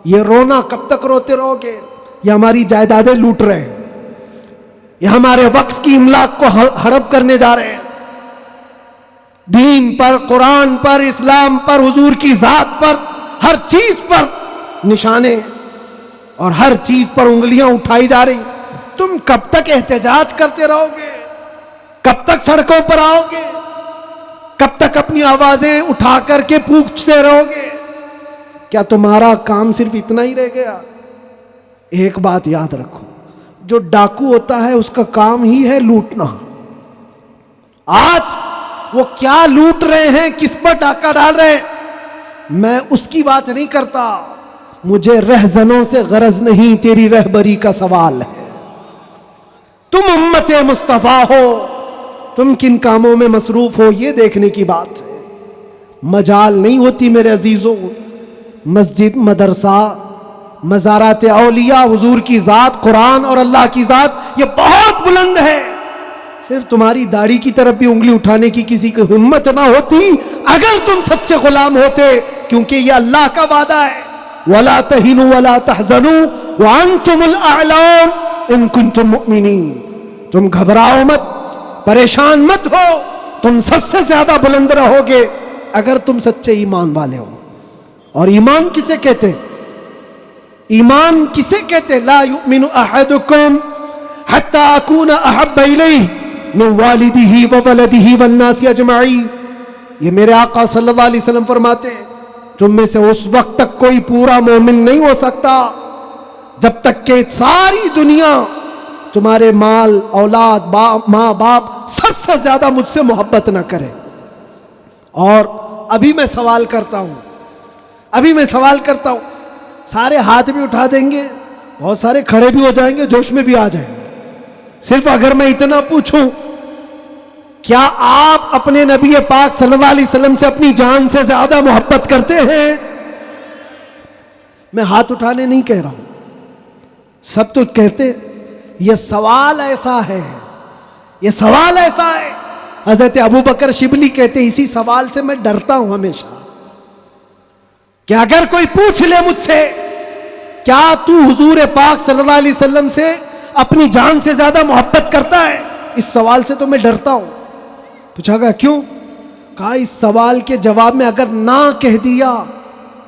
یہ رونا کب تک روتے رہو گے؟ یہ ہماری جائیدادیں لوٹ رہے ہیں، یہ ہمارے وقف کی املاک کو ہڑپ کرنے جا رہے ہیں، دین پر، قرآن پر، اسلام پر، حضور کی ذات پر، ہر چیز پر نشانے اور ہر چیز پر انگلیاں اٹھائی جا رہی۔ تم کب تک احتجاج کرتے رہو گے؟ کب تک سڑکوں پر آؤ گے؟ کب تک اپنی آوازیں اٹھا کر کے پوچھتے رہو گے؟ کیا تمہارا کام صرف اتنا ہی رہ گیا؟ ایک بات یاد رکھو، جو ڈاکو ہوتا ہے اس کا کام ہی ہے لوٹنا۔ آج وہ کیا لوٹ رہے ہیں، کس پر ڈاکہ ڈال رہے ہیں، میں اس کی بات نہیں کرتا، مجھے رہزنوں سے غرض نہیں، تیری رہبری کا سوال ہے۔ تم امت مصطفیٰ ہو، تم کن کاموں میں مصروف ہو یہ دیکھنے کی بات ہے۔ مجال نہیں ہوتی میرے عزیزوں، مسجد، مدرسہ، مزارات اولیاء، حضور کی ذات، قرآن اور اللہ کی ذات یہ بہت بلند ہے۔ صرف تمہاری داڑھی کی طرف بھی انگلی اٹھانے کی کسی کی ہمت نہ ہوتی اگر تم سچے غلام ہوتے، کیونکہ یہ اللہ کا وعدہ ہے، وَلَا تَهِنُوا وَلَا تَحْزَنُوا وَأَنْتُمُ الْأَعْلَوْنَ إِن كُنتُم مُؤْمِنِينَ۔ تم گھبراؤ مت، پریشان مت ہو، تم سب سے زیادہ بلند رہو گے اگر تم سچے ایمان والے ہو۔ اور ایمان کسے کہتے؟ ایمان کسے کہتے؟ لا یؤمن احدکم حتی اکون احب الیہ من والدہ وولدہ والناس اجمعین۔ یہ میرے آقا صلی اللہ علیہ وسلم فرماتے ہیں تم میں سے اس وقت تک کوئی پورا مومن نہیں ہو سکتا جب تک کہ ساری دنیا تمہارے مال، اولاد، ماں باپ سب سے زیادہ مجھ سے محبت نہ کرے۔ اور ابھی میں سوال کرتا ہوں، سارے ہاتھ بھی اٹھا دیں گے، بہت سارے کھڑے بھی ہو جائیں گے، جوش میں بھی آ جائیں گے۔ صرف اگر میں اتنا پوچھوں، کیا آپ اپنے نبی پاک صلی اللہ علیہ وسلم سے اپنی جان سے زیادہ محبت کرتے ہیں؟ میں ہاتھ اٹھانے نہیں کہہ رہا ہوں، سب تو کہتے ہیں۔ یہ سوال ایسا ہے، حضرت ابو بکر شبلی کہتے اسی سوال سے میں ڈرتا ہوں ہمیشہ، کہ اگر کوئی پوچھ لے مجھ سے کیا تو حضور پاک صلی اللہ علیہ وسلم سے اپنی جان سے زیادہ محبت کرتا ہے، اس سوال سے تو میں ڈرتا ہوں۔ پوچھا گیا کیوں؟ کہا اس سوال کے جواب میں اگر نہ کہہ دیا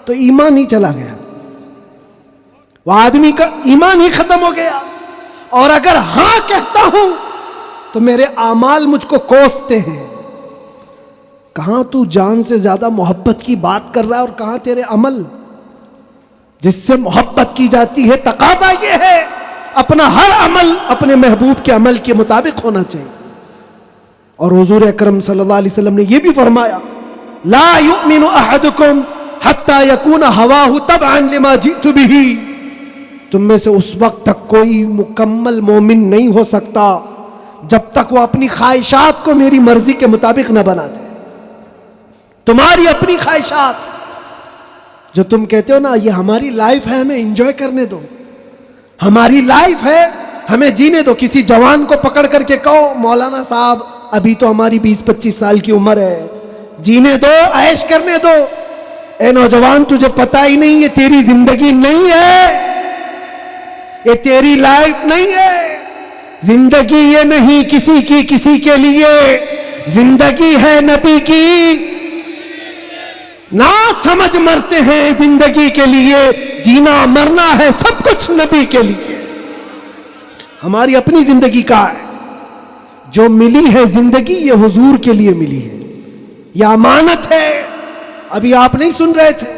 تو ایمان ہی چلا گیا، وہ آدمی کا ایمان ہی ختم ہو گیا، اور اگر ہاں کہتا ہوں تو میرے اعمال مجھ کو کوستے ہیں۔ کہاں تو جان سے زیادہ محبت کی بات کر رہا ہے اور کہاں تیرے عمل؟ جس سے محبت کی جاتی ہے تقاضا یہ ہے اپنا ہر عمل اپنے محبوب کے عمل کے مطابق ہونا چاہیے۔ اور حضور اکرم صلی اللہ علیہ وسلم نے یہ بھی فرمایا لا یؤمن احدکم حتی یکون ہواہ تبعا لما جئت بہ۔ تم میں سے اس وقت تک کوئی مکمل مومن نہیں ہو سکتا جب تک وہ اپنی خواہشات کو میری مرضی کے مطابق نہ بنا دے۔ تمہاری اپنی خواہشات جو تم کہتے ہو نا یہ ہماری لائف ہے، ہمیں انجوائے کرنے دو، ہماری لائف ہے ہمیں جینے دو۔ کسی جوان کو پکڑ کر کے کہو مولانا صاحب ابھی تو ہماری 20-25 سال کی عمر ہے، جینے دو، عیش کرنے دو۔ اے نوجوان تجھے پتہ ہی نہیں، یہ تیری زندگی نہیں ہے، یہ تیری لائف نہیں ہے۔ زندگی یہ نہیں کسی کی کسی کے لیے، زندگی ہے نبی کی، نہ سمجھ مرتے ہیں زندگی کے لیے، جینا مرنا ہے سب کچھ نبی کے لیے۔ ہماری اپنی زندگی کا ہے، جو ملی ہے زندگی یہ حضور کے لیے ملی ہے، یہ امانت ہے۔ ابھی آپ نہیں سن رہے تھے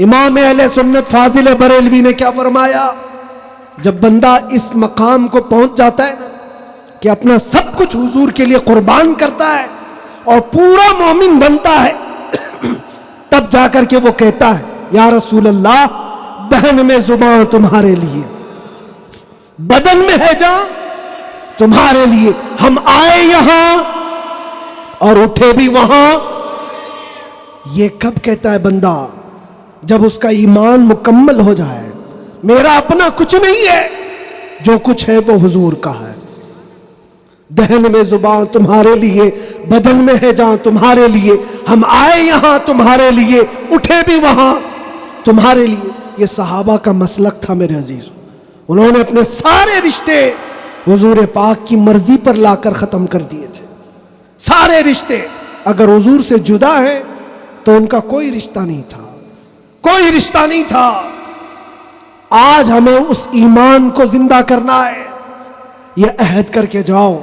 امام اہل سنت فاضل بریلوی نے کیا فرمایا؟ جب بندہ اس مقام کو پہنچ جاتا ہے کہ اپنا سب کچھ حضور کے لیے قربان کرتا ہے اور پورا مومن بنتا ہے، تب جا کر کے وہ کہتا ہے یا رسول اللہ بہن میں زبان تمہارے لیے، بدن میں ہے جان تمہارے لیے، ہم آئے یہاں اور اٹھے بھی وہاں۔ یہ کب کہتا ہے بندہ؟ جب اس کا ایمان مکمل ہو جائے، میرا اپنا کچھ نہیں ہے، جو کچھ ہے وہ حضور کا ہے۔ دہن میں زبان تمہارے لیے، بدن میں ہے جان تمہارے لیے، ہم آئے یہاں تمہارے لیے، اٹھے بھی وہاں تمہارے لیے۔ یہ صحابہ کا مسلک تھا میرے عزیزوں. انہوں نے اپنے سارے رشتے حضور پاک کی مرضی پر لا کر ختم کر دیے تھے. سارے رشتے اگر حضور سے جدا ہیں تو ان کا کوئی رشتہ نہیں تھا، کوئی رشتہ نہیں تھا. آج ہمیں اس ایمان کو زندہ کرنا ہے. یہ عہد کر کے جاؤ